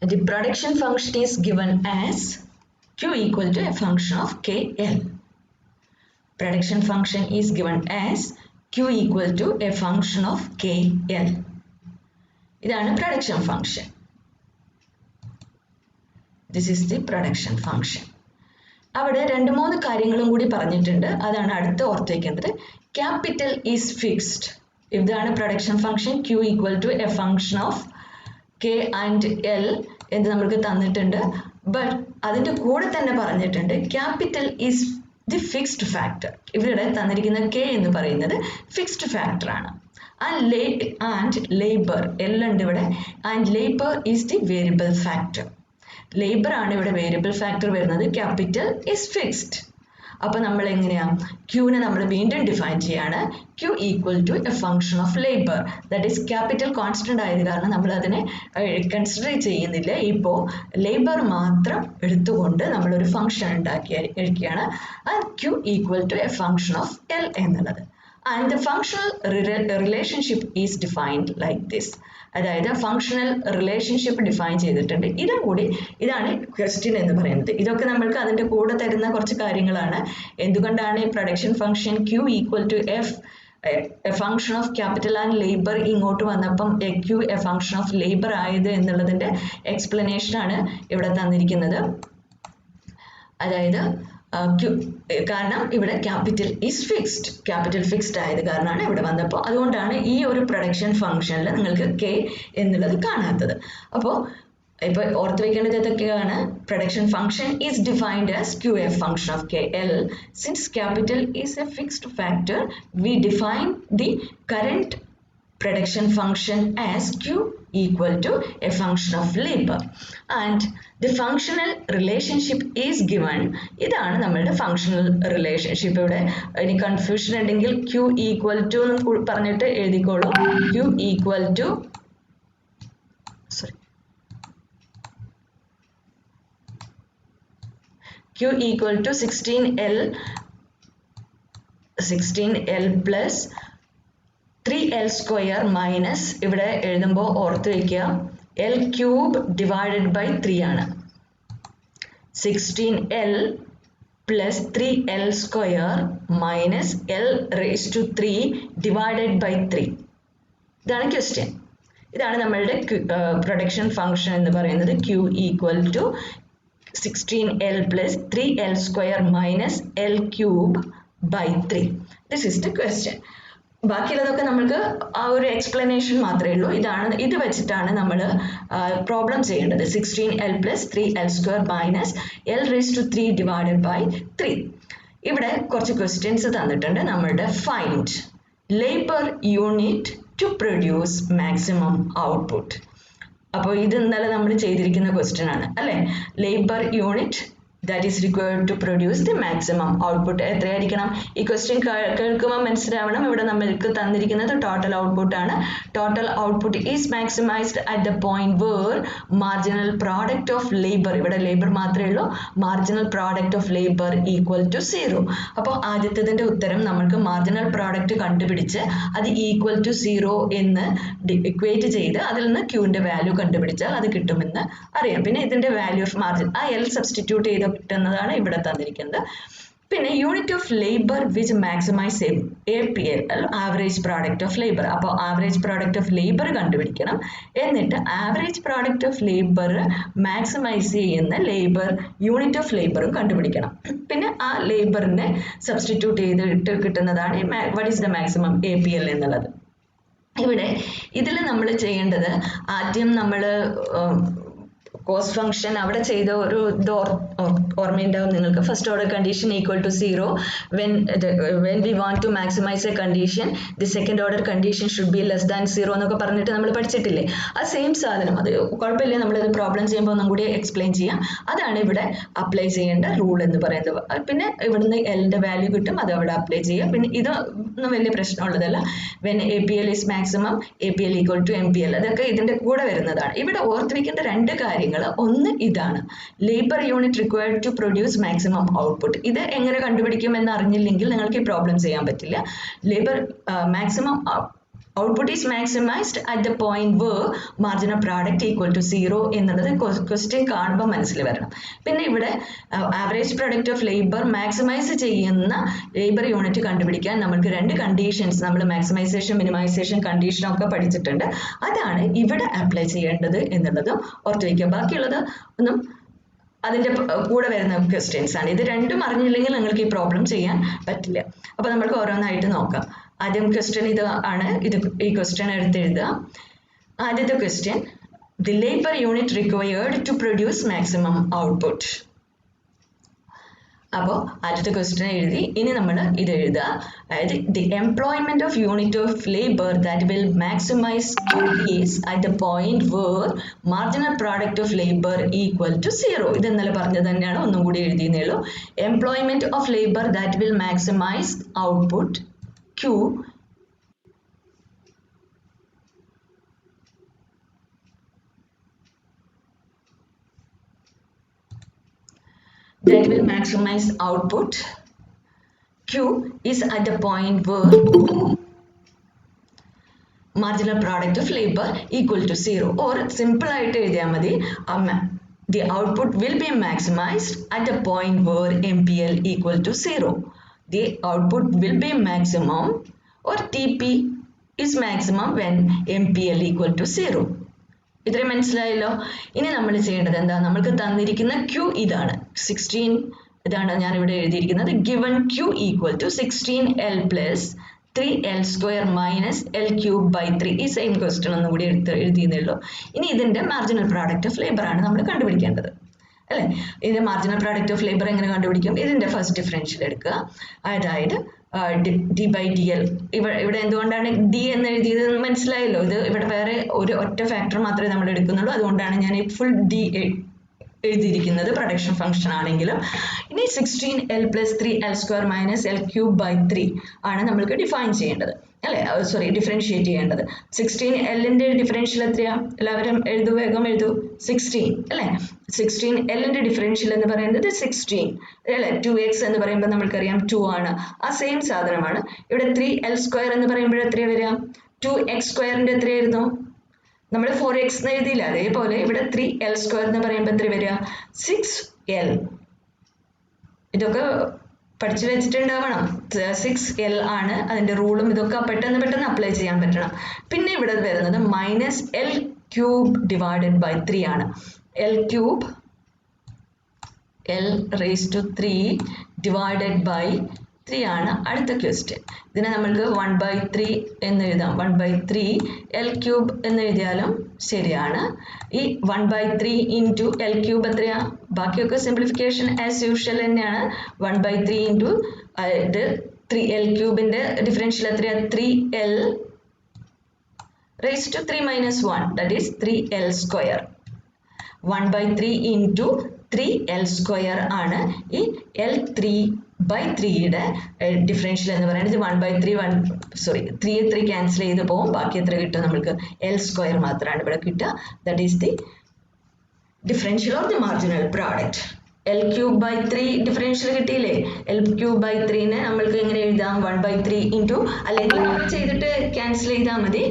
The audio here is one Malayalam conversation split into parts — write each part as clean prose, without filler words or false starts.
The production function is given as Q equal to a function of KL. Production function is given as Q equal to a function of KL. ഇതാണ് production function. This is the production function. അവിടെ രണ്ട് മൂന്ന് കാര്യങ്ങളും കൂടി പറഞ്ഞിട്ടുണ്ട്. അതാണ് അടുത്ത ഓർത്ത് വയ്ക്കേണ്ടത്. Capital is fixed. ഇതാണ് production function Q equal to a function of K and L എന്ന് നമുക്ക് തന്നിട്ടുണ്ട്. But അതിൻ്റെ കൂടെ തന്നെ പറഞ്ഞിട്ടുണ്ട് capital is the fixed factor. ഇവിടെ തന്നിരിക്കുന്ന K എന്ന് പറയുന്നത് fixed factor ആണ്. And labor എല്ലാം ഇവിടെ and labor is the variable factor. Labor ആണ് ഇവിടെ വേരിയബിൾ ഫാക്ടർ വരുന്നത്. Capital is fixed. അപ്പോൾ നമ്മൾ എങ്ങനെയാ ക്യൂനെ നമ്മൾ വീണ്ടും ഡിഫൈൻ ചെയ്യാണ്. Q equal to a function of labour. That is capital constant ആയത് കാരണം നമ്മൾ അതിനെ കൺസിഡർ ചെയ്യുന്നില്ല. ഇപ്പോൾ ലേബർ മാത്രം എടുത്തുകൊണ്ട് നമ്മളൊരു ഫംഗ്ഷൻ ഉണ്ടാക്കിയിരിക്കുകയാണ്. Q equal to a function of L എന്നുള്ളത്. And the functional relationship is defined like this. അതായത് ഫങ്ഷണൽ റിലേഷൻഷിപ്പ് ഡിഫൈൻ ചെയ്തിട്ടുണ്ട്. ഇതും കൂടി ഇതാണ് ക്വസ്റ്റ്യൻ എന്ന് പറയുന്നത്. ഇതൊക്കെ നമ്മൾക്ക് അതിൻ്റെ കൂടെ തരുന്ന കുറച്ച് കാര്യങ്ങളാണ്. എന്തുകൊണ്ടാണ് ഈ production function Q equal to F a function of capital and labour ഇങ്ങോട്ട് വന്നപ്പം Q a function of labour ആയത് എന്നുള്ളതിൻ്റെ എക്സ്പ്ലനേഷനാണ് ഇവിടെ തന്നിരിക്കുന്നത്. അതായത് കാരണം ഇവിടെ capital is fixed. Capital fixed ആയത് കാരണമാണ് ഇവിടെ വന്നപ്പോൾ. അതുകൊണ്ടാണ് ഈ ഒരു പ്രൊഡക്ഷൻ ഫംഗ്ഷനിൽ നിങ്ങൾക്ക് കെ എന്നുള്ളത് കാണാത്തത്. അപ്പോൾ ഇപ്പോൾ ഓർത്ത് വയ്ക്കേണ്ടത് ഏതൊക്കെയാണ്? Production function is defined as Q A function of K L. Since capital is A fixed factor V define the current production function as Q equal to a function of labor and the functional relationship is given. ഇതാണ് നമ്മളുടെ functional relationship. ഇവിടെ ഇനി കൺഫ്യൂഷൻ ഉണ്ടെങ്കിൽ Q equal to എന്ന് പറഞ്ഞിട്ട് എഴുതിക്കോളൂ. Q equal to Q equal to 16L plus 3L square minus ഇവിടെ എഴുതുമ്പോൾ ഓർത്ത് വയ്ക്കുക L cube divided by 3 ആണ്. 16L plus 3L square minus L raised to 3 divided by 3. ഇതാണ് ക്വസ്റ്റ്യൻ. ഇതാണ് നമ്മളുടെ പ്രൊഡക്ഷൻ ഫംഗ്ഷൻ എന്ന് പറയുന്നത്. Q equal to 16L plus 3L square minus L cube by 3. This is the question. ബാക്കിയുള്ളതൊക്കെ നമുക്ക് ആ ഒരു എക്സ്പ്ലനേഷൻ മാത്രമേ ഉള്ളൂ. ഇത് വെച്ചിട്ടാണ് നമ്മൾ പ്രോബ്ലം ചെയ്യേണ്ടത്. 16L plus 3L square minus L raised to 3 divided by 3. ഇവിടെ കുറച്ച് ക്വസ്റ്റ്യൻസ് തന്നിട്ടുണ്ട്. നമ്മളുടെ find labour unit to produce maximum output. അപ്പോൾ ഇത് ഇന്നലെ നമ്മൾ ചെയ്തിരിക്കുന്ന ക്വസ്റ്റ്യൻ ആണ് അല്ലേ? Labour unit that is required to produce the maximum output എത്രയായിരിക്കണം? ഈ ക്വസ്റ്റ്യൻ കേൾക്കുമ്പോൾ മനസ്സിലാവണം. ഇവിടെ നമ്മൾക്ക് തന്നിരിക്കുന്നത് ടോട്ടൽ ഔട്ട്പുട്ട് ആണ്. Total output is maximized at the point where marginal product of labour, ഇവിടെ ലേബർ മാത്രമേ ഉള്ളൂ, marginal product of labour equal to 0. അപ്പോൾ ആദ്യത്തേതിൻ്റെ ഉത്തരം നമ്മൾക്ക് മാർജിനൽ പ്രോഡക്റ്റ് കണ്ടുപിടിച്ച് അത് ഈക്വൽ ടു 0 എന്ന് ഇക്വേറ്റ് ചെയ്ത് അതിൽ നിന്ന് ക്യൂവിൻ്റെ വാല്യൂ കണ്ടുപിടിച്ചാൽ അത് കിട്ടുമെന്ന് അറിയാം. പിന്നെ ഇതിൻ്റെ വാല്യൂ ഓഫ് മാർജിൻ ആ എൽ സബ്സ്റ്റിറ്റ്യൂട്ട് ചെയ്ത് കിട്ടുന്നതാണ് ഇവിടെ തന്നിരിക്കുന്നത്. പിന്നെ unit of labour which maximize APL average product of labour. അപ്പോൾ ആവറേജ് പ്രോഡക്റ്റ് ഓഫ് ലേബർ കണ്ടുപിടിക്കണം. എന്നിട്ട് average product of labour maximize ചെയ്യുന്ന ലേബർ യൂണിറ്റ് ഓഫ് ലേബറും കണ്ടുപിടിക്കണം. പിന്നെ ആ ലേബറിനെ സബ്സ്റ്റിറ്റ്യൂട്ട് ചെയ്തിട്ട് കിട്ടുന്നതാണ് what is the maximum APL എന്നുള്ളത്. ഇവിടെ ഇതിൽ നമ്മൾ ചെയ്യേണ്ടത് ആദ്യം നമ്മൾ കോസ്റ്റ് ഫംഗ്ഷൻ അവിടെ ചെയ്ത ഒരു ഇത് ഓർമ്മയുണ്ടാവും നിങ്ങൾക്ക്. First order condition equal to 0 when we want to maximize a condition the second order condition should be less than 0 എന്നൊക്കെ പറഞ്ഞിട്ട് നമ്മൾ പഠിച്ചിട്ടില്ലേ? ആ സെയിം സാധനം, അത് കുഴപ്പമില്ല, നമ്മളത് പ്രോബ്ലം ചെയ്യുമ്പോൾ ഒന്നും കൂടി എക്സ്പ്ലെയിൻ ചെയ്യാം. അതാണ് ഇവിടെ അപ്ലൈ ചെയ്യേണ്ട റൂൾ എന്ന് പറയുന്നത്. പിന്നെ ഇവിടുന്ന് എല്ലിൻ്റെ വാല്യൂ കിട്ടും, അത് അവിടെ അപ്ലൈ ചെയ്യുക. പിന്നെ ഇതൊന്നും വലിയ പ്രശ്നമുള്ളതല്ല. when APL is maximum APL equal to MPL, അതൊക്കെ ഇതിൻ്റെ കൂടെ വരുന്നതാണ്. ഇവിടെ ഓർത്തിരിക്കേണ്ട രണ്ട് കാര്യങ്ങൾ. ഒന്ന് ഇതാണ്, labour unit required to produce maximum output. ഇത് എങ്ങനെ കണ്ടുപിടിക്കും എന്ന് അറിഞ്ഞില്ലെങ്കിൽ നിങ്ങൾക്ക് ഈ പ്രോബ്ലം ചെയ്യാൻ പറ്റില്ല. Labour maximum output is maximized at the point where margin of product equal to 0 എന്നുള്ളത് ക്വസ്റ്റ്യൻ കാണുമ്പോൾ മനസ്സിൽ വരണം. പിന്നെ ഇവിടെ average product of labour maximize ചെയ്യുന്ന ലേബർ യൂണിറ്റ് കണ്ടുപിടിക്കാൻ നമുക്ക് രണ്ട് കണ്ടീഷൻസ് നമ്മൾ മാക്സിമൈസേഷൻ മിനിമൈസേഷൻ കണ്ടീഷനൊക്കെ പഠിച്ചിട്ടുണ്ട്. അതാണ് ഇവിടെ അപ്ലൈ ചെയ്യേണ്ടത് എന്നുള്ളതും ഓർത്ത് വയ്ക്കുക. ബാക്കിയുള്ളത് ഒന്നും അതിൻ്റെ കൂടെ വരുന്ന ക്വസ്റ്റ്യൻസ് ആണ്. ഇത് രണ്ടും അറിഞ്ഞില്ലെങ്കിൽ നിങ്ങൾക്ക് ഈ പ്രോബ്ലം ചെയ്യാൻ പറ്റില്ല. അപ്പോൾ നമുക്ക് ഓരോന്നായിട്ട് നോക്കാം. ആദ്യം ക്വസ്റ്റ്യൻ ഇത് ആണ്. ഈ ക്വസ്റ്റ്യൻ എടുത്തെഴുതുക. ആദ്യത്തെ question, the labour unit required to produce maximum output. അപ്പോൾ ആദ്യത്തെ ക്വസ്റ്റ്യൻ എഴുതി. ഇനി നമ്മൾ ഇത് എഴുതുക. അതായത് the employment of unit of labour that will maximize is at the point where marginal product of labour equal to 0. ഇത് ഇന്നലെ പറഞ്ഞത് തന്നെയാണ്, ഒന്നും കൂടി എഴുതിയെന്നേ ഉള്ളൂ. Employment of labour that will maximize output Q that will maximize output Q is at the point where marginal product of labor equal to 0, or simple ആയിട്ട് എഴുതിയാൽ മതി, the output will be maximized at the point where MPL equal to 0. The output will be maximum, or TP is maximum when MPL equal to 0. ഇത്രയും മനസ്സിലായല്ലോ. ഇനി നമ്മൾ ചെയ്യേണ്ടത് എന്താ? നമ്മൾക്ക് തന്നിരിക്കുന്ന Q ഇതാണ്, 16 ഇതാണ് ഞാൻ ഇവിടെ എഴുതിയിരിക്കുന്നത്. given Q equal to 16L plus 3L square minus L cube by 3. ഈ സെയിം ക്വസ്റ്റ്യൻ ഒന്നും കൂടി എഴുതിയെന്നേ ഉള്ളൂ. ഇനി ഇതിന്റെ മാർജിനൽ പ്രോഡക്റ്റ് ഓഫ് ലേബർ ആണ് നമ്മൾ കണ്ടുപിടിക്കേണ്ടത്, അല്ലേ? ഇതിന്റെ മാർജിനൽ പ്രോഡക്റ്റ് ഓഫ് ലേബർ എങ്ങനെ കണ്ടുപിടിക്കും? ഇതിന്റെ ഫസ്റ്റ് ഡിഫറൻഷ്യൽ എടുക്കുക. അതായത് ഡി ബൈ ഡി എൽ. ഇവിടെ എന്തുകൊണ്ടാണ് ഡി എന്ന് എഴുതിയത് മനസ്സിലായല്ലോ. ഇത് ഇവിടെ വേറെ ഒരു ഒറ്റ ഫാക്ടർ മാത്രമേ നമ്മൾ എടുക്കുന്നുള്ളൂ. അതുകൊണ്ടാണ് ഞാൻ ഫുൾ ഡി എഴുതിയിരിക്കുന്നത് പ്രൊഡക്ഷൻ ഫംഗ്ഷൻ ആണെങ്കിലും. ഇനി 16L plus 3L square minus L cube by 3 ആണ് നമ്മൾക്ക് ഡിഫൈൻ ചെയ്യേണ്ടത്, അല്ലേ? സോറി, ഡിഫറൻഷിയേറ്റ് ചെയ്യേണ്ടത്. 16Lന്റെ ഡിഫറൻഷ്യൽ എത്രയാ? എല്ലാവരും എഴുതൂ, വേഗം എഴുതൂ. 16, അല്ലേ? 16Lന്റെ ഡിഫറൻഷ്യൽ എന്ന് പറയുന്നത് 16, അല്ലേ? 2x എന്ന് പറയുമ്പോൾ നമ്മൾക്കറിയാം 2 ആണ്. ആ സെയിം സാധനമാണ് ഇവിടെ. 3L square എന്ന് പറയുമ്പോൾ എത്രയാണ് വരിക? 2x സ്ക്വയറിന്റെ എത്രയായിരുന്നു? നമ്മൾ 4x എന്ന് എഴുതിയില്ല, അതേപോലെ ഇവിടെ 3L square എന്ന് പറയുമ്പോൾ എത്ര വരിക? 6L. ഇതൊക്കെ പഠിച്ചു വെച്ചിട്ടുണ്ടാവണം. 6L ആണ് അതിന്റെ റൂളും. ഇതൊക്കെ പെട്ടെന്ന് അപ്ലൈ ചെയ്യാൻ പറ്റണം. പിന്നെ ഇവിടെ വരുന്നത് minus L cube divided by 3 ആണ്. L cube L raised to 3 divided by 3 ആണ് അടുത്ത ക്വസ്റ്റ്യൻ. ഇതിനെ നമ്മൾക്ക് 1/3 എന്ന് എഴുതാം. 1/3 L ക്യൂബ് എന്ന് എഴുതിയാലും ശരിയാണ്. ഈ 1/3 ഇൻറ്റു L ക്യൂബ് എത്രയാ? ബാക്കിയൊക്കെ സിംപ്ലിഫിക്കേഷൻ ആസ് യൂഷ്വൽ തന്നെയാണ്. 1/3 ഇൻറ്റു ഇത് 3L ക്യൂബിന്റെ ഡിഫറൻഷ്യൽ എത്രയാ? 3L raised to 3 minus 1, that is 3L square. 1/3 into 3L square ആണ് ഈ L3/3യുടെ ഡിഫറൻഷ്യൽ എന്ന് പറയുന്നത്. 1/3 3 ക്യാൻസൽ ചെയ്ത് പോകും. ബാക്കി എത്ര കിട്ടും നമ്മൾക്ക്? L square മാത്രമാണ് ഇവിടെ കിട്ടുക. That is the differential of the marginal product. L cube by 3 differential കിട്ടിയില്ലേ? L cube by 3നെ നമ്മൾക്ക് എങ്ങനെ എഴുതാം? 1/3 ഇൻറ്റു, അല്ലെങ്കിൽ ചെയ്തിട്ട് ക്യാൻസൽ ചെയ്താൽ മതി.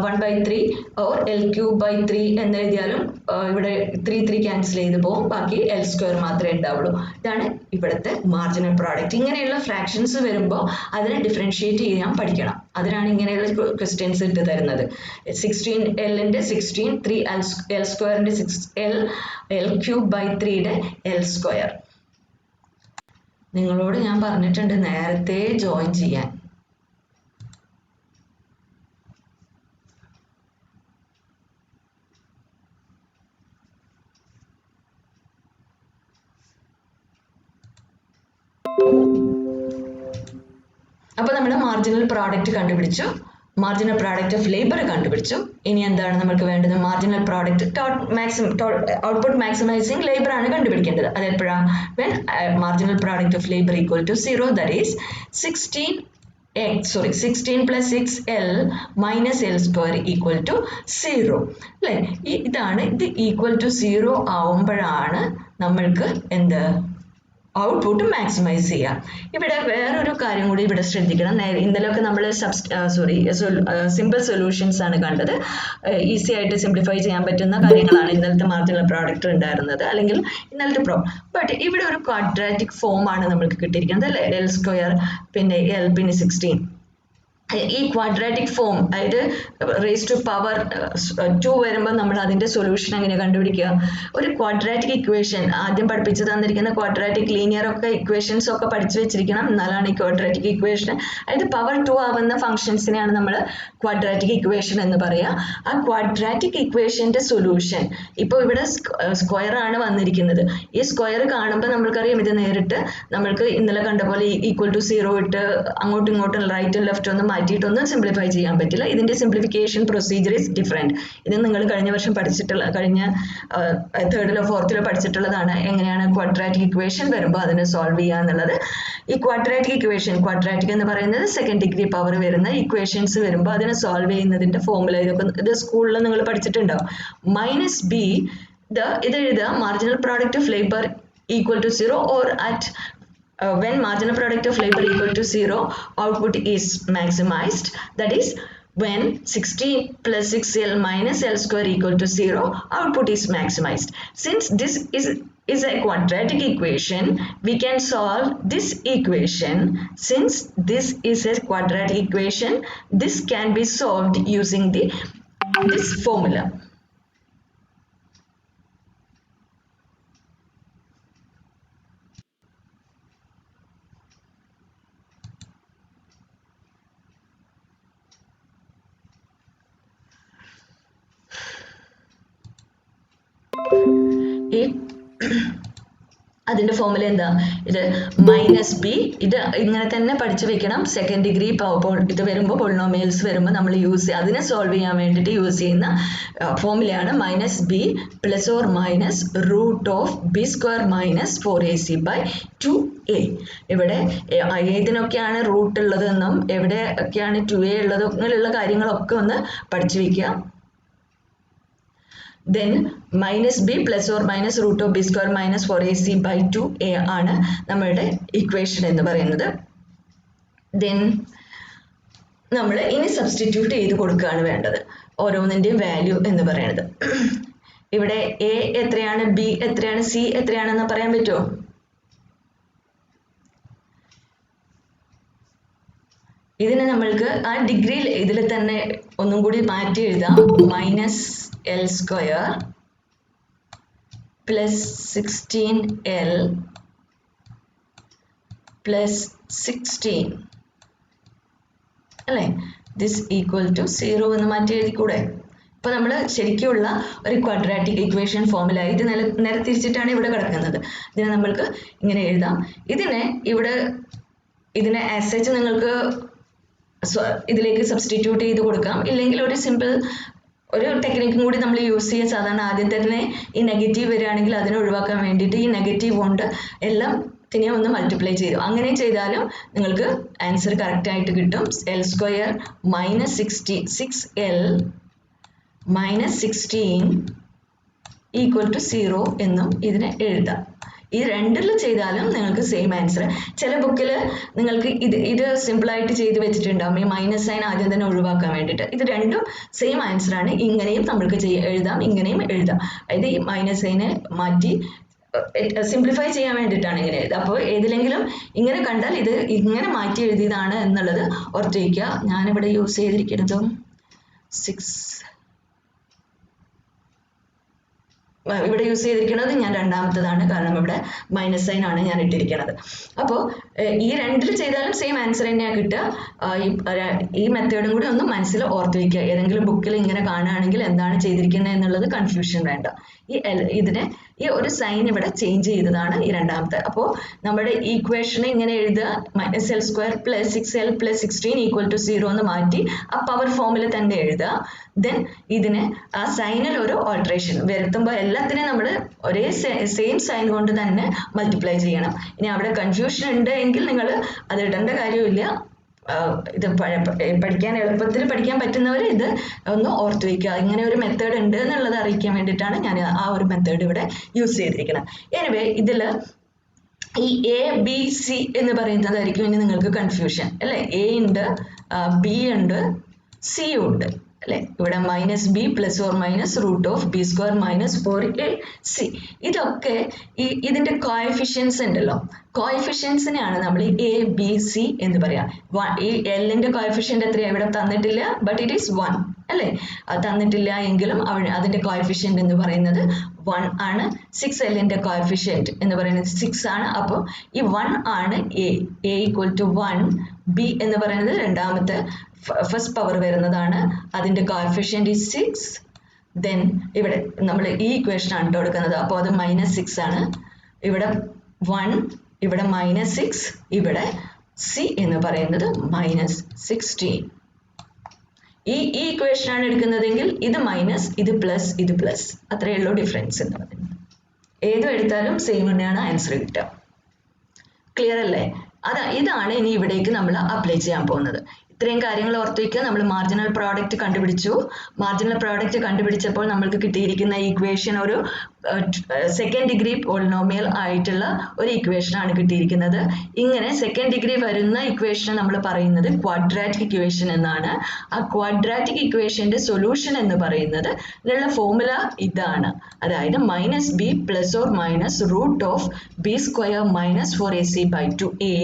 1/3 ഓർ L cube by 3 എന്ന് എഴുതിയാലും ഇവിടെ 3 ക്യാൻസൽ ചെയ്ത് പോകും. ബാക്കി L square മാത്രമേ ഉണ്ടാവുള്ളൂ. ഇതാണ് ഇവിടുത്തെ മാർജിനൽ പ്രോഡക്റ്റ്. ഇങ്ങനെയുള്ള ഫ്രാക്ഷൻസ് വരുമ്പോൾ അതിനെ ഡിഫറൻഷിയേറ്റ് ചെയ്യാൻ പഠിക്കണം. അതിനാണ് ഇങ്ങനെയുള്ള ക്വസ്റ്റ്യൻസ് ഇട്ട് തരുന്നത്. 16Lന്റെ 16, 3L സ്ക്വയറിന്റെ 6L, L ക്യൂബ് ബൈ 3യുടെ L സ്ക്വയർ. നിങ്ങളോട് ഞാൻ പറഞ്ഞിട്ടുണ്ട് നേരത്തെ ജോയിൻ ചെയ്യാൻ. അപ്പോൾ നമ്മൾ മാർജിനൽ പ്രോഡക്റ്റ് കണ്ടുപിടിച്ചു, മാർജിനൽ പ്രോഡക്റ്റ് ഓഫ് ലേബർ കണ്ടുപിടിച്ചു. ഇനി എന്താണ് നമുക്ക് വേണ്ടത്? Marginal product output maximising labour ആണ് കണ്ടുപിടിക്കേണ്ടത്. അത് എപ്പോഴാണ്? When marginal product of labour equal to 0, that is 16 plus 6L minus L square equal to 0, അല്ലേ? ഇതാണ് ഇത് ഈക്വൽ ടു 0 ആവുമ്പോഴാണ് നമ്മൾക്ക് എന്ത് ഔട്ട്പുട്ട് മാക്സിമൈസ് ചെയ്യാം. ഇവിടെ വേറൊരു കാര്യം കൂടി ഇവിടെ ശ്രദ്ധിക്കണം. ഇന്നലെയൊക്കെ നമ്മൾ സിമ്പിൾ സൊല്യൂഷൻസ് ആണ് കണ്ടത്. ഈസി ആയിട്ട് സിംപ്ലിഫൈ ചെയ്യാൻ പറ്റുന്ന കാര്യങ്ങളാണ് ഇന്നലത്തെ മാർജിനൽ പ്രോഡക്റ്റ് ഉണ്ടായിരുന്നത്, അല്ലെങ്കിൽ ഇന്നലത്തെ ബട്ട് ഇവിടെ ഒരു ക്വാഡ്രാറ്റിക് ഫോം ആണ് നമ്മൾക്ക് കിട്ടിയിരിക്കുന്നത് അല്ലേ. എൽ സ്ക്വയർ പിന്നെ എൽ പിന്നെ 16. ഈ ക്വാഡ്രാറ്റിക് ഫോം, അതായത് റേസ് ടു പവർ 2 വരുമ്പോൾ നമ്മൾ അതിന്റെ സൊല്യൂഷൻ എങ്ങനെ കണ്ടുപിടിക്കുക? ഒരു ക്വാഡ്രാറ്റിക് ഇക്വേഷൻ ആദ്യം പഠിപ്പിച്ചു തന്നിരിക്കുന്ന ക്വാഡ്രാറ്റിക് ലീനിയർ ഒക്കെ ഇക്വേഷൻസ് ഒക്കെ പഠിച്ചു വെച്ചിരിക്കണം. എന്നാലാണ് ഈ ക്വാഡ്രാറ്റിക് ഇക്വേഷൻ, അതായത് പവർ 2 ആവുന്ന ഫംഗ്ഷൻസിനെയാണ് നമ്മൾ ക്വാഡ്രാറ്റിക് ഇക്വേഷൻ എന്ന് പറയുക. ആ ക്വാഡ്രാറ്റിക് ഇക്വേഷന്റെ സൊല്യൂഷൻ ഇപ്പോൾ ഇവിടെ സ്ക്വയർ ആണ് വന്നിരിക്കുന്നത്. ഈ സ്ക്വയർ കാണുമ്പോൾ നമ്മൾക്കറിയാം ഇത് നേരിട്ട് നമ്മൾക്ക് ഇന്നലെ കണ്ട പോലെ ഈക്വൽ ടു 0 ഇട്ട് അങ്ങോട്ടും ഇങ്ങോട്ടും റൈറ്റും ലെഫ്റ്റും ഒന്നും മാറ്റിയിട്ടൊന്നും സിംപ്ലിഫൈ ചെയ്യാൻ പറ്റില്ല. ഇതിന്റെ സിംപ്ലിഫിക്കേഷൻ പ്രൊസീജിയർ ഈസ് ഡിഫറെന്റ്. ഇത് നിങ്ങൾ കഴിഞ്ഞ വർഷം കഴിഞ്ഞ 3rd or 4th പഠിച്ചിട്ടുള്ളതാണ്. എങ്ങനെയാണ് ക്വാഡ്രാറ്റിക് ഇക്വേഷൻ വരുമ്പോൾ അതിനെ സോൾവ് ചെയ്യുക എന്നുള്ളത്. ഈ ക്വാഡ്രാറ്റിക് ഇക്വേഷൻ, ക്വാഡ്രാറ്റിക് എന്ന് പറയുന്നത് 2nd ഡിഗ്രി പവർ വരുന്ന ഇക്വേഷൻസ് വരുമ്പോൾ അതിനെ സോൾവ് ചെയ്യുന്നതിന്റെ ഫോർമുല ഇത് സ്കൂളിൽ നിങ്ങൾ പഠിച്ചിട്ടുണ്ടാവും. -b ഇത് എഴുതുക, marginal product of labour equal to 0 or at when marginal product of labor equal to 0, output is maximized. That is, when 16 plus 6l minus l square equal to 0, output is maximized. Since this is a quadratic equation, we can solve this equation. Since this is a quadratic equation, this can be solved using this formula. അതിന്റെ ഫോർമുല എന്താ? ഇത് -b, ഇത് ഇങ്ങനെ തന്നെ പഠിച്ചു വെക്കണം. 2nd ഡിഗ്രി ഇത് വരുമ്പോൾ പോളിനോമിയൽസ് വരുമ്പോൾ നമ്മൾ അതിനെ സോൾവ് ചെയ്യാൻ വേണ്ടിയിട്ട് യൂസ് ചെയ്യുന്ന ഫോർമുലയാണ് -b plus or minus √b² - 4ac/2a. ഇവിടെ ഏതിനൊക്കെയാണ് റൂട്ട് ഉള്ളതെന്നും എവിടെയൊക്കെയാണ് 2a ഉള്ളതും അങ്ങനെയുള്ള കാര്യങ്ങളൊക്കെ ഒന്ന് പഠിച്ചു വെക്കുക. Then -b plus or minus √b² - 4ac/2a ആണ് നമ്മളുടെ ഇക്വേഷൻ എന്ന് പറയുന്നത്. Then നമ്മൾ ഇനി സബ്സ്റ്റിറ്റ്യൂട്ട് ചെയ്ത് കൊടുക്കുകയാണ് വേണ്ടത് ഓരോന്നിൻ്റെയും വാല്യൂ എന്ന് പറയുന്നത്. ഇവിടെ a എത്രയാണ്, b എത്രയാണ്, c എത്രയാണെന്ന് പറയാൻ പറ്റുമോ? ഇതിനെ നമ്മൾക്ക് ആ ഡിഗ്രി ഇതിൽ തന്നെ ഒന്നും കൂടി മാറ്റി എഴുതാം. -l square plus 16l plus 16 അല്ലേ, ദിസ് ഈക്വൽ ടു 0 എന്ന് മാറ്റി എഴുതിക്കൂടെ? അപ്പോൾ നമ്മൾ ശരിക്കുള്ള ഒരു ക്വാഡ്രാറ്റിക് ഇക്വേഷൻ ഫോർമുല ഇത് നേരെ തിരിച്ചിട്ടാണ് ഇവിടെ കിടക്കുന്നത്. ഇതിനെ നമ്മൾക്ക് ഇങ്ങനെ എഴുതാം. ഇതിനെ ആസ് സച്ച് നിങ്ങൾക്ക് ഇതിലേക്ക് സബ്സ്റ്റിറ്റ്യൂട്ട് ചെയ്ത് കൊടുക്കാം. ഇല്ലെങ്കിൽ ഒരു സിമ്പിൾ ഒരു ടെക്നിക്കും കൂടി നമ്മൾ യൂസ് ചെയ്യുക. സാധാരണ ആദ്യം തന്നെ ഈ നെഗറ്റീവ് വരികയാണെങ്കിൽ അതിനെ ഒഴിവാക്കാൻ വേണ്ടിയിട്ട് ഈ നെഗറ്റീവ് കൊണ്ട് എല്ലാം ഒന്ന് മൾട്ടിപ്ലൈ ചെയ്തു. അങ്ങനെ ചെയ്താലും നിങ്ങൾക്ക് ആൻസർ കറക്റ്റ് ആയിട്ട് കിട്ടും. l square -6l - 16 equal to 0 എന്നും ഇതിനെ എഴുതാം. ഈ രണ്ടിൽ ചെയ്താലും നിങ്ങൾക്ക് സെയിം ആൻസർ. ചില ബുക്കിൽ നിങ്ങൾക്ക് ഇത് സിമ്പിളായിട്ട് ചെയ്ത് വെച്ചിട്ടുണ്ടാവും, ഈ മൈനസ് സൈൻ ആദ്യം തന്നെ ഒഴിവാക്കാൻ വേണ്ടിയിട്ട്. ഇത് രണ്ടും സെയിം ആൻസർ ആണ്. ഇങ്ങനെയും നമ്മൾക്ക് എഴുതാം, ഇങ്ങനെയും എഴുതാം. അതായത് ഈ മൈനസ് സൈനെ മാറ്റി സിംപ്ലിഫൈ ചെയ്യാൻ വേണ്ടിയിട്ടാണ് ഇങ്ങനെ എഴുതുക. അപ്പോൾ ഏതിലെങ്കിലും ഇങ്ങനെ കണ്ടാൽ ഇത് ഇങ്ങനെ മാറ്റി എഴുതിയതാണ് എന്നുള്ളത് ഓർത്ത് വയ്ക്കുക. ഞാനിവിടെ യൂസ് ചെയ്തിരിക്കുന്നതും 6 ഇവിടെ യൂസ് ചെയ്തിരിക്കുന്നത് ഞാൻ രണ്ടാമത്തതാണ്, കാരണം ഇവിടെ മൈനസ് സൈൻ ആണ് ഞാൻ ഇട്ടിരിക്കുന്നത്. അപ്പോൾ ഈ രണ്ടിൽ ചെയ്താലും സെയിം ആൻസർ തന്നെയാണ് കിട്ടുക. ഈ മെത്തേഡും കൂടി ഒന്ന് മനസ്സിൽ ഓർത്ത് വയ്ക്കുക. ഏതെങ്കിലും ബുക്കിൽ ഇങ്ങനെ കാണുകയാണെങ്കിൽ എന്താണ് ചെയ്തിരിക്കുന്നത് എന്നുള്ളത് കൺഫ്യൂഷൻ വേണ്ട. ഈ ഒരു സൈൻ ഇവിടെ ചേഞ്ച് ചെയ്തതാണ് ഈ രണ്ടാമത്തെ. അപ്പോൾ നമ്മുടെ ഈക്വേഷനെ ഇങ്ങനെ എഴുതുക, -l square plus 6l plus 16 equal to 0 എന്ന് മാറ്റി ആ പവർ ഫോമിൽ തന്നെ എഴുതുക. ദെൻ ഇതിന് ആ സൈനിൽ ഒരു ഓൾട്രേഷൻ വരുത്തുമ്പോൾ എല്ലാത്തിനെയും നമ്മൾ ഒരേ സെയിം സൈൻ കൊണ്ട് തന്നെ മൾട്ടിപ്ലൈ ചെയ്യണം. ഇനി അവിടെ കൺഫ്യൂഷൻ ഉണ്ട് എങ്കിൽ നിങ്ങൾ അത് ഇടേണ്ട കാര്യമില്ല. ഇത് പഠിക്കാൻ എളുപ്പത്തിൽ പഠിക്കാൻ പറ്റുന്നവർ ഇത് ഒന്ന് ഓർത്ത് വയ്ക്കുക. ഇങ്ങനെ ഒരു മെത്തേഡ് ഉണ്ട് എന്നുള്ളത് അറിയിക്കാൻ വേണ്ടിയിട്ടാണ് ഞാൻ ആ ഒരു മെത്തേഡ് ഇവിടെ യൂസ് ചെയ്തിരിക്കുന്നത്. എനിവേ ഇതിൽ ഈ എ ബി സി എന്ന് പറയുന്നതായിരിക്കും ഇനി നിങ്ങൾക്ക് കൺഫ്യൂഷൻ അല്ലേ. എ ഉണ്ട്, ബി ഉണ്ട്, സി ഉണ്ട് അല്ലെ. ഇവിടെ minus B plus or minus root of B square minus 4ac. ഇതൊക്കെ ഇതിന്റെ കോഎഫിഷ്യൻസ് ഉണ്ടല്ലോ, കോഎഫിഷ്യൻസിനെയാണ് നമ്മൾ എ ബി സി എന്ന് പറയാം. ഈ എല്ലിന്റെ കോഎഫിഷ്യന്റ് എത്രയാണ് ഇവിടെ തന്നിട്ടില്ല, ബട്ട് ഇറ്റ് ഈസ് 1 അല്ലേ. അത് തന്നിട്ടില്ല എങ്കിലും അതിന്റെ കോഎഫിഷ്യന്റ് എന്ന് പറയുന്നത് 1 ആണ്. 6l ന്റെ കോഎഫിഷ്യന്റ് എന്ന് പറയുന്നത് 6 ആണ്. അപ്പോൾ ഈ 1 ആണ് എ ഈക്വൽ ടു 1. ബി എന്ന് പറയുന്നത് രണ്ടാമത്തെ ഫസ്റ്റ് പവർ വരുന്നതാണ്, അതിന്റെ കോഎഫിഷ്യന്റ് ഈസ് 6. ദെൻ ഇവിടെ നമ്മൾ ഈ ഇക്വേഷൻ ആണ് കൊടുക്കുന്നത്, അപ്പോൾ അത് -6 ആണ്. ഇവിടെ 1, ഇവിടെ -6, ഇവിടെ സി എന്ന് പറയുന്നത് -16. ഈ ഇക്വേഷൻ ആണ് എടുക്കുന്നതെങ്കിൽ ഇത് മൈനസ്, ഇത് പ്ലസ്, ഇത് പ്ലസ്, അത്രയേ ഉള്ളൂ ഡിഫറൻസ് എന്ന് പറയുന്നത്. ഏതും എടുത്താലും സെയിം തന്നെയാണ് ആൻസർ കിട്ടുക. ക്ലിയർ അല്ലേ? ഇതാണ് ഇനി ഇവിടേക്ക് നമ്മൾ അപ്ലൈ ചെയ്യാൻ പോകുന്നത്. ഇത്രയും കാര്യങ്ങൾ ഓർത്ത് വയ്ക്കുക. നമ്മൾ മാർജിനൽ പ്രോഡക്റ്റ് കണ്ടുപിടിച്ചു. മാർജിനൽ പ്രോഡക്റ്റ് കണ്ടുപിടിച്ചപ്പോൾ നമ്മൾക്ക് കിട്ടിയിരിക്കുന്ന ഇക്വേഷൻ ഒരു സെക്കൻഡ് ഡിഗ്രി പോളിനോമിയൽ ആയിട്ടുള്ള ഒരു ഇക്വേഷൻ ആണ് കിട്ടിയിരിക്കുന്നത്. ഇങ്ങനെ സെക്കൻഡ് ഡിഗ്രി വരുന്ന ഇക്വേഷൻ നമ്മൾ പറയുന്നത് ക്വാഡ്രാറ്റിക് ഇക്വേഷൻ എന്നാണ്. ആ ക്വാഡ്രാറ്റിക് ഇക്വേഷന്റെ സൊല്യൂഷൻ എന്ന് പറയുന്നത് ഇതിനുള്ള ഫോർമുല ഇതാണ്. അതായത് -b plus or minus root of B square minus 4ac/2a.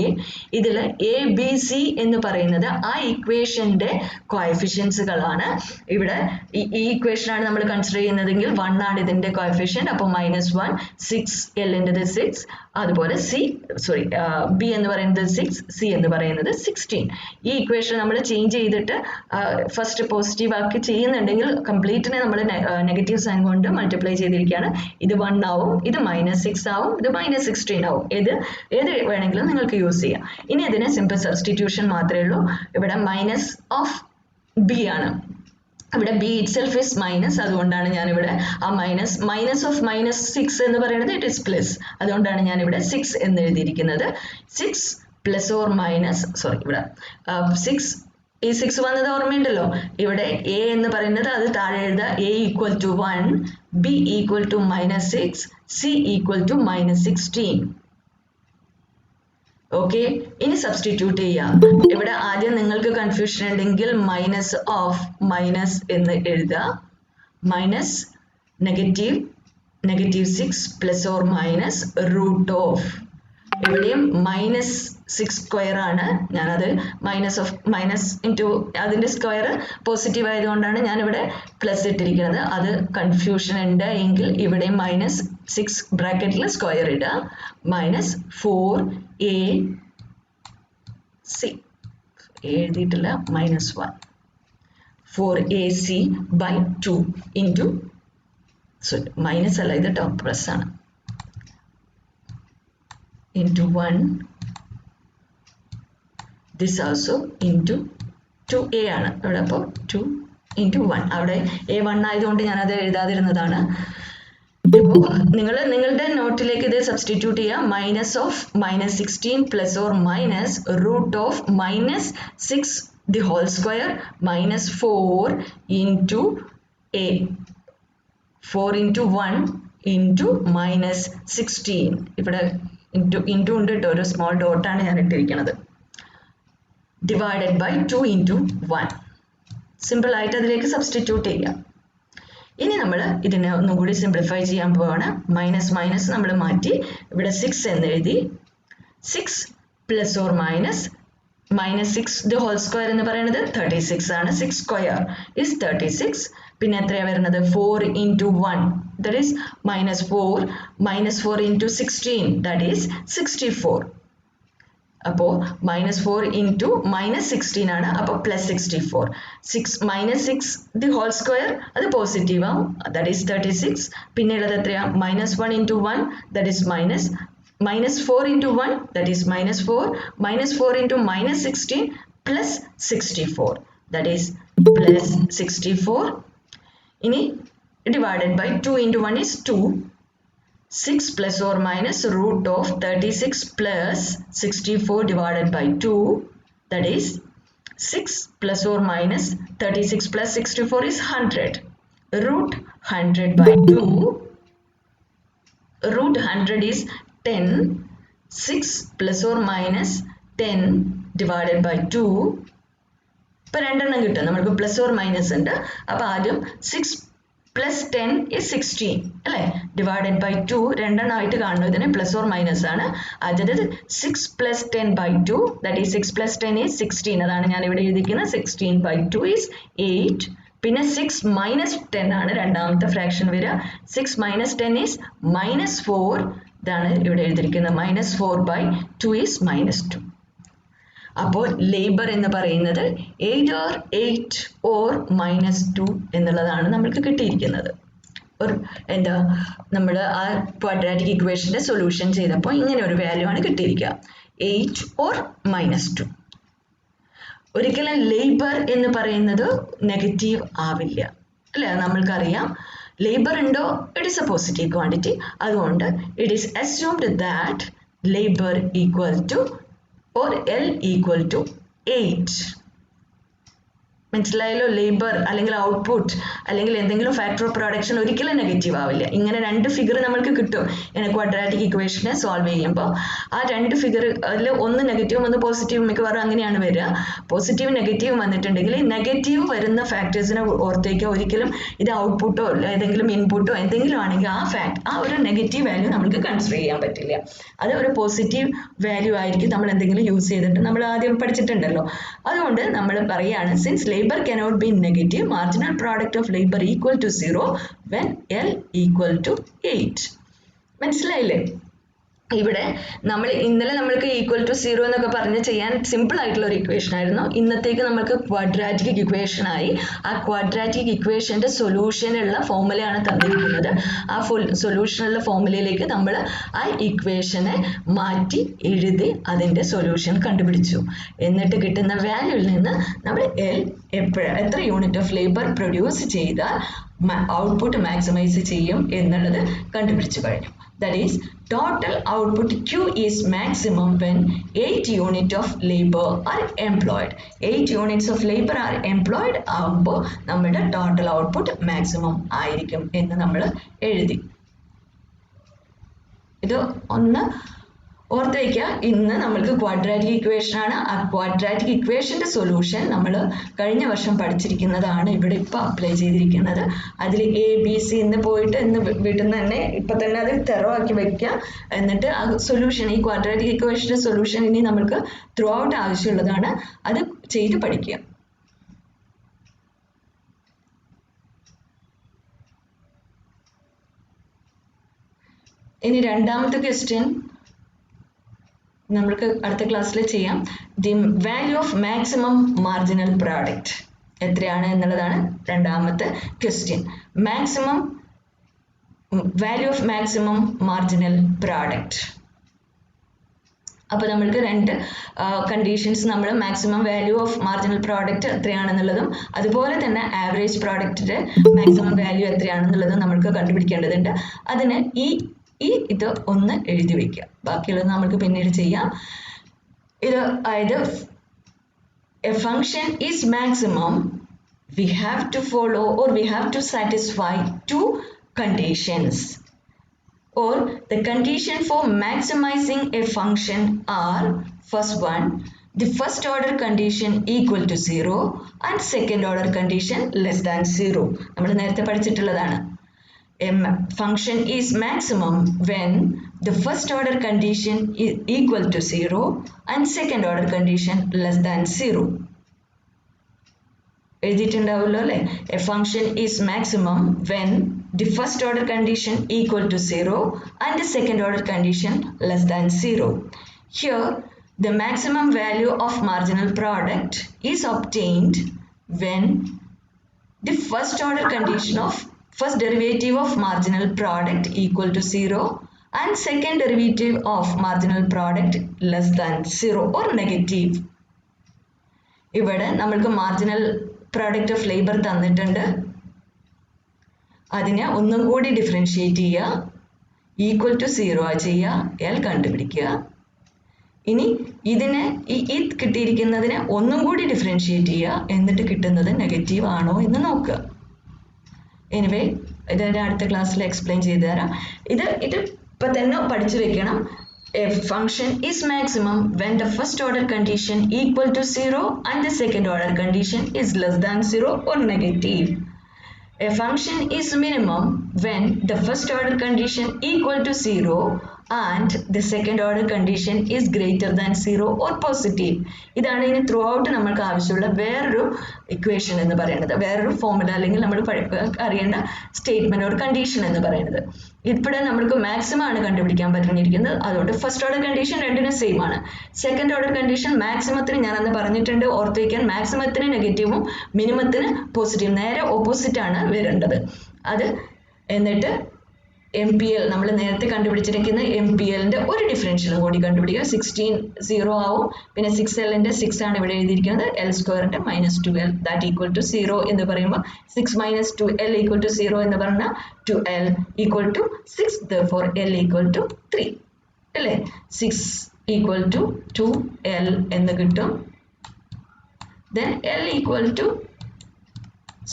ഇതിൽ എ ബി സി എന്ന് പറയുന്നത് ആ ഇക്വേഷന്റെ കോഎഫിഷ്യൻസുകളാണ്. ഇവിടെ ഈ ഇക്വേഷൻ ആണ് നമ്മൾ കൺസിഡർ ചെയ്യുന്നതെങ്കിൽ 1 ആണ് ഇതിന്റെ കോഎഫിഷ്യന്റ്. അപ്പോൾ -1, 6l ൻ്റെത് 6, അതുപോലെ ബി എന്ന് പറയുന്നത് 6, സി എന്ന് പറയുന്നത് 16. ഈ ഇക്വേഷൻ നമ്മൾ ചേഞ്ച് ചെയ്തിട്ട് ഫസ്റ്റ് പോസിറ്റീവ് ആക്കി ചെയ്യുന്നുണ്ടെങ്കിൽ കംപ്ലീറ്റിനെ നമ്മൾ നെഗറ്റീവ് സൈൻ കൊണ്ട് മൾട്ടിപ്ലൈ ചെയ്തിരിക്കുകയാണ്. ഇത് 1 ആവും, ഇത് -6 ആവും, ഇത് -16 ആവും. ഏത് വേണമെങ്കിലും നിങ്ങൾക്ക് യൂസ് ചെയ്യാം. ഇനി ഇതിന് സിമ്പിൾ സബ്സ്റ്റിറ്റ്യൂഷൻ മാത്രമേ ഉള്ളൂ. ഇവിടെ മൈനസ് ഓഫ് ബി ആണ്, ഇവിടെ ബി ഇറ്റ്സെൽഫ് ഇസ് മൈനസ്, അതുകൊണ്ടാണ് ഞാൻ ഇവിടെ ആ മൈനസ് ഓഫ് -6 എന്ന് പറയുന്നത് ഇറ്റ് ഇസ് പ്ലസ്, അതുകൊണ്ടാണ് ഞാൻ ഇവിടെ 6 എന്ന് എഴുതിയിരിക്കുന്നത്. 6 പ്ലസ് ഓർ മൈനസ് ഇവിടെ 6, ഈ 6 വന്നത് ഓർമ്മയുണ്ടല്ലോ. ഇവിടെ എ എന്ന് പറയുന്നത് അത് താഴെ എഴുതുക, A equal to 1, B equal to -6, C equal to -16. Okay, ഇനി സബ്സ്റ്റിറ്റ്യൂട്ട് ചെയ്യാം. ഇവിടെ ആദ്യം നിങ്ങൾക്ക് കൺഫ്യൂഷൻ ഉണ്ടെങ്കിൽ മൈനസ് ഓഫ് മൈനസ് എന്ന് എഴുതുക. Minus -6 plus or minus root of, ഇവിടെയും -6² ആണ്. ഞാനത് മൈനസ് ഇൻറ്റു അതിൻ്റെ സ്ക്വയർ പോസിറ്റീവ് ആയതുകൊണ്ടാണ് ഞാനിവിടെ പ്ലസ് ഇട്ടിരിക്കുന്നത്. അത് കൺഫ്യൂഷൻ ഉണ്ട് എങ്കിൽ ഇവിടെ -6 ബ്രാക്കറ്റിൽ സ്ക്വയർ ഇടുക. -4ac എഴുതിയിട്ടില്ല, -1, 4ac/2 ഇൻറ്റു മൈനസ് അല്ല, ഇത് ടോപ്പ് പ്ലസ് ആണ്, into 1, this also into 2a ആണ് ഇവിടെ. അപ്പോൾ 2 into 1, അവിടെ a1 ആയതുകൊണ്ട് ഞാനത് എഴുതാതിരുന്നതാണ്. ഇപ്പോൾ നിങ്ങളുടെ നോട്ടിലേക്ക് ഇത് സബ്സ്റ്റിറ്റ്യൂട്ട് ചെയ്യുക. Minus of -16 plus or minus root of -6 the whole square -4 into a, 4 into 1 into -16. ഇവിടെ ഇൻറ്റു ഉണ്ട് കേട്ടോ, ഒരു സ്മോൾ ഡോട്ടാണ് ഞാൻ ഇട്ടിരിക്കുന്നത്. Divided by 2 into 1. സിമ്പിൾ ആയിട്ട് അതിലേക്ക് സബ്സ്റ്റിറ്റ്യൂട്ട് ചെയ്യാം. ഇനി നമ്മൾ ഇതിനെ ഒന്നുകൂടി സിംപ്ലിഫൈ ചെയ്യാൻ പോവാണ്. മൈനസ് നമ്മൾ മാറ്റി ഇവിടെ 6 എന്ന് എഴുതി. 6 plus or minus -6 the whole square എന്ന് പറയുന്നത് 36 ആണ്. 6 സ്ക്വയർ ഇസ് 36. പിന്നെ എത്രയാണ് വരുന്നത്? 4 into 1, that is -4. -4 into 16, that is 64. അപ്പോൾ -4 into -16 ആണ്, അപ്പോൾ +64. -6 ദി ഹോൾ സ്ക്വയർ അത് പോസിറ്റീവ് ആവും, that is 36. പിന്നെ ഉള്ളത് എത്രയാണ്? -1 into 1, that is -4 into 1, that is -4. -4 into -16 plus 64, that is +64. ഇനി divided by 2 into 1 is 2. 6 plus or minus root of 36 plus 64 divided by 2, that is 6 plus or minus 36 plus 64 is 100. Root 100 by 2, root 100 is 10. 6 plus or minus 10 divided by 2. ഇപ്പോൾ രണ്ടെണ്ണം കിട്ടും നമ്മൾക്ക് പ്ലസ് ഓർ മൈനസ് ഉണ്ട്. അപ്പോൾ ആദ്യം 6 plus 10 is 16 അല്ലേ, ഡിവൈഡഡ് ബൈ 2 രണ്ടെണ്ണമായിട്ട് കാണുന്നു. ഇതിന് പ്ലസ് ഓർ മൈനസ് ആണ്. ആദ്യത്തേത് 6 plus 10 by 2, that is 6 plus 10 is 16. അതാണ് ഞാൻ ഇവിടെ എഴുതിയിരിക്കുന്നത്. 16 by 2 is 8. പിന്നെ 6 minus 10 ആണ് രണ്ടാമത്തെ ഫ്രാക്ഷൻ വരിക. 6 minus 10 is minus 4. ഇതാണ് ഇവിടെ എഴുതിയിരിക്കുന്നത്. minus 4 by 2 is minus 2. അപ്പോൾ ലേബർ എന്ന് പറയുന്നത് either 8 or -2 എന്നുള്ളതാണ് നമ്മൾക്ക് കിട്ടിയിരിക്കുന്നത്. ഒരു എന്താ നമ്മൾ ആ ക്വാഡ്രാറ്റിക് ഇക്വേഷന്റെ സൊല്യൂഷൻ ചെയ്തപ്പോൾ ഇങ്ങനെ ഒരു വാല്യൂ ആണ് കിട്ടിയിരിക്കുക, 8 or -2. ഒരിക്കലും ലേബർ എന്ന് പറയുന്നത് നെഗറ്റീവ് ആവില്ല അല്ലേ, നമ്മൾക്കറിയാം. ലേബർ ഉണ്ടോ, it is a positive quantity. അതുകൊണ്ട് it is assumed that labour equal to or L equal to 8. മനസ്സിലായല്ലോ. ലേബർ അല്ലെങ്കിൽ ഔട്ട്പുട്ട് അല്ലെങ്കിൽ എന്തെങ്കിലും ഫാക്ടർ ഓഫ് പ്രൊഡക്ഷൻ ഒരിക്കലും നെഗറ്റീവ് ആവില്ല. ഇങ്ങനെ രണ്ട് ഫിഗർ നമ്മൾക്ക് കിട്ടും ഇങ്ങനെ ക്വാഡ്രാറ്റിക് ഇക്വേഷനെ സോൾവ് ചെയ്യുമ്പോൾ. ആ രണ്ട് ഫിഗർ അതിൽ ഒന്ന് നെഗറ്റീവും ഒന്ന് പോസിറ്റീവും മിക്കവാറും അങ്ങനെയാണ് വരിക. പോസിറ്റീവ് നെഗറ്റീവ് വന്നിട്ടുണ്ടെങ്കിൽ നെഗറ്റീവ് വരുന്ന ഫാക്ടേഴ്സിനെ ഓർത്തേക്ക് ഒരിക്കലും ഇത് ഔട്ട്പുട്ടോ ഏതെങ്കിലും ഇൻപുട്ടോ എന്തെങ്കിലും ആണെങ്കിൽ ആ ഒരു നെഗറ്റീവ് വാല്യൂ നമുക്ക് കൺസിഡർ ചെയ്യാൻ പറ്റില്ല. അത് ഒരു പോസിറ്റീവ് വാല്യൂ ആയിരിക്കും നമ്മൾ എന്തെങ്കിലും യൂസ് ചെയ്തിട്ട് നമ്മൾ ആദ്യം പഠിച്ചിട്ടുണ്ടല്ലോ. അതുകൊണ്ട് നമ്മൾ പറയുകയാണ് since labor cannot be negative, marginal product of labor equal to 0 when L equal to 8. മനസ്സിലായില്ലേ? ഇവിടെ നമ്മൾ ഇന്നലെ നമ്മൾക്ക് ഈക്വൽ ടു 0 എന്നൊക്കെ പറഞ്ഞ് ചെയ്യാൻ സിമ്പിൾ ആയിട്ടുള്ള ഒരു ഇക്വേഷൻ ആയിരുന്നു. ഇന്നത്തേക്ക് നമുക്ക് ക്വാഡ്രാറ്റിക് ഇക്വേഷൻ ആയി. ആ ക്വാഡ്രാറ്റിക് ഇക്വേഷന്റെ സൊല്യൂഷനുള്ള ഫോർമുലയാണ് തന്നിരിക്കുന്നത്. ആ സൊല്യൂഷനുള്ള ഫോർമുലയിലേക്ക് നമ്മൾ ആ ഇക്വേഷനെ മാറ്റി എഴുതി അതിൻ്റെ സൊല്യൂഷൻ കണ്ടുപിടിച്ചു. എന്നിട്ട് കിട്ടുന്ന വാല്യൂവിൽ നിന്ന് നമ്മൾ എത്ര യൂണിറ്റ് ഓഫ് ലേബർ പ്രൊഡ്യൂസ് ചെയ്താൽ ഔട്ട്പുട്ട് മാക്സിമൈസ് ചെയ്യും എന്നുള്ളത് കണ്ടുപിടിച്ചു കഴിഞ്ഞു. That is, total output Q is maximum when 8 units of labor are employed. 8 units of labor are employed ആകുമ്പോൾ നമ്മുടെ total output maximum ആയിരിക്കും എന്ന് നമ്മൾ എഴുതി. ഇത് ഒന്ന് ഓർത്ത് വയ്ക്കുക. ഇന്ന് നമ്മൾക്ക് ക്വാഡ്രാറ്റിക് ഇക്വേഷൻ ആണ്. ആ ക്വാഡ്രാറ്റിക് ഇക്വേഷന്റെ സൊല്യൂഷൻ നമ്മൾ കഴിഞ്ഞ വർഷം പഠിച്ചിരിക്കുന്നതാണ് ഇവിടെ ഇപ്പോൾ അപ്ലൈ ചെയ്തിരിക്കുന്നത്. അതിൽ ABC എന്ന് പോയിട്ട് ഇന്ന് വീട്ടിൽ നിന്ന് തന്നെ ഇപ്പം തന്നെ അത് തെറവാക്കി വയ്ക്കുക. എന്നിട്ട് ആ സൊല്യൂഷൻ ഈ ക്വാഡ്രാറ്റിക് ഇക്വേഷന്റെ സൊല്യൂഷൻ ഇനി നമ്മൾക്ക് ത്രൂ ഔട്ട് ആവശ്യമുള്ളതാണ്. അത് ചെയ്ത് പഠിക്കുക. ഇനി രണ്ടാമത്തെ ക്വസ്റ്റ്യൻ നമ്മൾക്ക് അടുത്ത ക്ലാസ്സിൽ ചെയ്യാം. The value of maximum marginal product എത്രയാണ് എന്നുള്ളതാണ് രണ്ടാമത്തെ question. Maximum value of maximum marginal product. അപ്പോൾ നമ്മൾക്ക് രണ്ട് കണ്ടീഷൻസ് നമ്മൾ maximum value of marginal product എത്രയാണെന്നുള്ളതും അതുപോലെ തന്നെ ആവറേജ് പ്രോഡക്റ്റിന്റെ മാക്സിമം വാല്യൂ എത്രയാണെന്നുള്ളതും നമ്മൾക്ക് കണ്ടുപിടിക്കേണ്ടതുണ്ട്. അതിന് ഇത് ഒന്ന് എഴുതി വയ്ക്കുക. ബാക്കിയുള്ളത് നമുക്ക് പിന്നീട് ചെയ്യാം. ഇത് അതായത് A function is maximum we have to follow or we have to satisfy two conditions, or the condition for maximizing a function are: first one, the first order condition equal to 0 and second order condition less than 0. നമ്മൾ നേരത്തെ പഠിച്ചിട്ടുള്ളതാണ്. A function is maximum when the first order condition is equal to 0 and second order condition less than 0. എഴുതിയിട്ടുണ്ടാവുമല്ലോ അല്ലേ? A function is maximum when the first order condition equal to 0 and the second order condition less than 0. Here the maximum value of marginal product is obtained when the first order condition of first derivative of marginal product equal to 0 and second derivative of marginal product less than 0 or negative. ഇവിടെ നമ്മൾക്ക് മാർജിനൽ പ്രോഡക്റ്റ് ഓഫ് ലേബർ തന്നിട്ടുണ്ട്. അതിനെ ഒന്നും കൂടി ഡിഫറൻഷിയേറ്റ് ചെയ്യുക, ഈക്വൽ ടു 0 ചെയ്യുക, L കണ്ടുപിടിക്കുക. ഇനി ഇതിനെ ഈ കിട്ടിയിരിക്കുന്നതിനെ ഒന്നും കൂടി ഡിഫറൻഷിയേറ്റ് ചെയ്യുക, എന്നിട്ട് കിട്ടുന്നത് നെഗറ്റീവ് ആണോ എന്ന് നോക്കുക. എനിവേ ഇത് അടുത്ത ക്ലാസ്സിൽ എക്സ്പ്ലെയിൻ ചെയ്തു തരാം. ഇത് ഇപ്പം തന്നെ പഠിച്ചു വെക്കണം. A function is maximum when the first order condition equal to 0 and the second order condition is less than 0 or negative. A function is minimum when the first order condition equal to 0 and the second order condition is greater than 0 or positive. ഇതാണ് ഇനി ത്രൂ ഔട്ട് നമ്മൾക്ക് ആവശ്യമുള്ള വേറൊരു ഇക്വേഷൻ എന്ന് പറയുന്നത്, വേറൊരു ഫോർമുല അല്ലെങ്കിൽ നമ്മൾ അറിയേണ്ട സ്റ്റേറ്റ്മെന്റ് ഒരു കണ്ടീഷൻ എന്ന് പറയുന്നത്. ഇവിടെ നമ്മൾക്ക് മാക്സിമം ആണ് കണ്ടുപിടിക്കാൻ പറ്റിയിരിക്കുന്നത്. അതുകൊണ്ട് ഫസ്റ്റ് ഓർഡർ കണ്ടീഷൻ രണ്ടിനും സെയിം ആണ്. സെക്കൻഡ് ഓർഡർ കണ്ടീഷൻ മാക്സിമത്തിന് ഞാൻ അന്ന് പറഞ്ഞിട്ടുണ്ട്, ഓർത്ത് വയ്ക്കാൻ. മാക്സിമത്തിന് നെഗറ്റീവും മിനിമത്തിന് പോസിറ്റീവും നേരെ ഓപ്പോസിറ്റ് ആണ് വരേണ്ടത്. അത് എന്നിട്ട് MPL നമ്മൾ നേരത്തെ കണ്ടുപിടിച്ചിരിക്കുന്ന MPLന്റെ ഒരു ഡിഫറൻഷ്യൽ കൂടി കണ്ടുപിടിക്കുക. 16 0 ആവും. പിന്നെ 6Lന്റെ 6 ആണ് ഇവിടെ എഴുതിയിരിക്കുന്നത്. L സ്ക്വയറിന്റെ -2L ദാറ്റ് ഈക്വൽ ടു 0 എന്ന് പറയുമ്പോൾ 6 - 2L ഈക്വൽ ടു 0 എന്ന് പറഞ്ഞാൽ 2L equal to 6. therefore L equal to 3 അല്ലേ? 6 ഈക്വൽ ടു 2L എന്ന് കിട്ടും. then L ഈക്വൽ ടു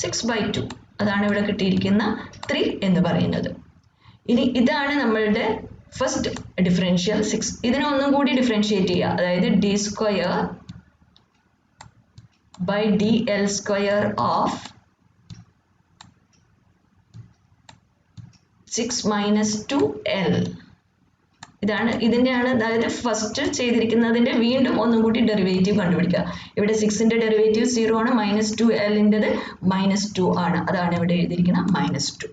6/2 അതാണ് ഇവിടെ കിട്ടിയിരിക്കുന്ന 3 എന്ന് പറയുന്നത്. ഇനി ഇതാണ് നമ്മളുടെ ഫസ്റ്റ് ഡിഫറൻഷ്യൽ 6. ഇതിനെ ഒന്നും കൂടി ഡിഫറൻഷിയേറ്റ് ചെയ്യുക, അതായത് d square by dl square of 6 - 2L. ഇതാണ് ഇതിൻ്റെയാണ്, അതായത് ഫസ്റ്റ് ചെയ്തിരിക്കുന്നതിൻ്റെ വീണ്ടും ഒന്നും കൂടി ഡെറിവേറ്റീവ് കണ്ടുപിടിക്കുക. ഇവിടെ 6ന്റെ ഡെറിവേറ്റീവ് 0 ആണ്, -2Lൻ്റെത് -2 ആണ്. അതാണ് ഇവിടെ എഴുതിയിരിക്കുന്ന -2.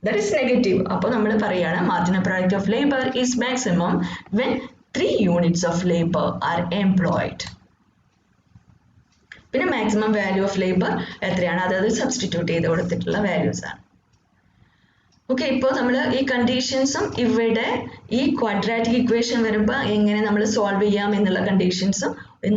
That is negative. അപ്പോൾ നമ്മൾ പറയുകയാണ് marginal product of labor is maximum when 3 units of labor are employed. പിന്നെ maximum value of labor എത്രയാണ്, അതായത് സബ്സ്റ്റിറ്റ്യൂട്ട് ചെയ്ത് കൊടുത്തിട്ടുള്ള വാല്യൂസ് ആണ്. ഓക്കെ, ഇപ്പോൾ നമ്മൾ ഈ കണ്ടീഷൻസും ഇവിടെ ഈ ക്വാഡ്രാറ്റിക് ഇക്വേഷൻ വരുമ്പോൾ എങ്ങനെ നമ്മൾ സോൾവ് ചെയ്യാം എന്നുള്ള കണ്ടീഷൻസും